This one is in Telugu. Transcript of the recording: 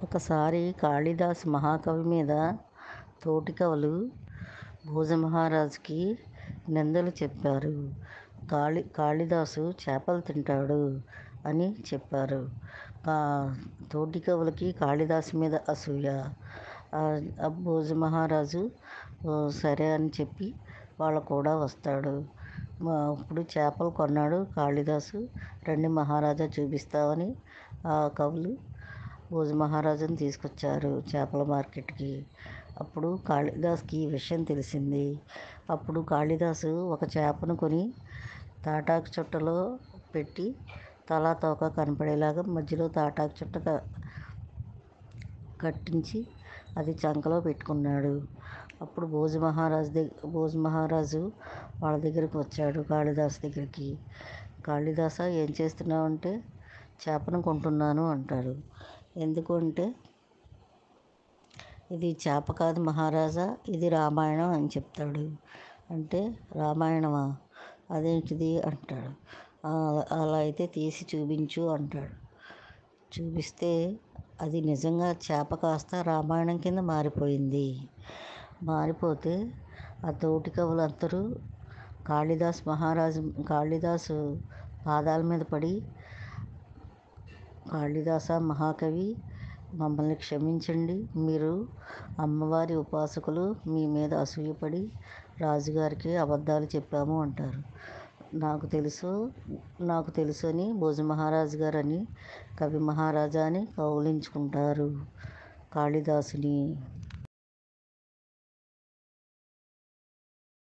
ఒకసారి కాళిదాసు మహాకవి మీద తోటి కవులు భోజమహారాజుకి నిందలు చెప్పారు. కాళిదాసు చేపలు తింటాడు అని చెప్పారు. తోటి కవులకి కాళిదాసు మీద అసూయ. భోజమహారాజు సరే అని చెప్పి వాళ్ళు కూడా వస్తాడు. ఇప్పుడు చేపలు కొన్నాడు కాళిదాసు. రండి మహారాజా చూపిస్తామని ఆ కవులు భోజమహారాజుని తీసుకొచ్చారు చేపల మార్కెట్కి. అప్పుడు కాళిదాసుకి ఈ విషయం తెలిసింది. అప్పుడు కాళిదాసు ఒక చేపను కొని తాటాకు చుట్టలో పెట్టి తలా తోక కనపడేలాగా మధ్యలో తాటాకు చుట్ట కట్టించి అది చంకలో పెట్టుకున్నాడు. అప్పుడు భోజమహారాజు వాళ్ళ దగ్గరికి వచ్చాడు, కాళిదాసు దగ్గరికి. కాళిదాసా ఏం చేస్తున్నావు అంటే, చేపను కొంటున్నాను అంటాడు. ఎందుకు అంటే, ఇది చేప కాదు మహారాజా, ఇది రామాయణం అని చెప్తాడు. అంటే రామాయణమా, అదేంటిది అంటాడు. అలా అయితే తీసి చూపించు అంటాడు. చూపిస్తే అది నిజంగా చేప కాస్త రామాయణం కింద మారిపోతే ఆ తోటి కవులందరూ కాళిదాసు పాదాల మీద పడి, కాళిదాస మహాకవి, మమ్మల్ని క్షమించండి, మీరు అమ్మవారి ఉపాసకులు, మీ మీద అసూయపడి రాజుగారికి అబద్ధాలు చెప్పాము అంటారు. నాకు తెలుసు అని భోజమహారాజు గారని కవి మహారాజా అని కౌగిలించుకుంటారు కాళిదాసుని.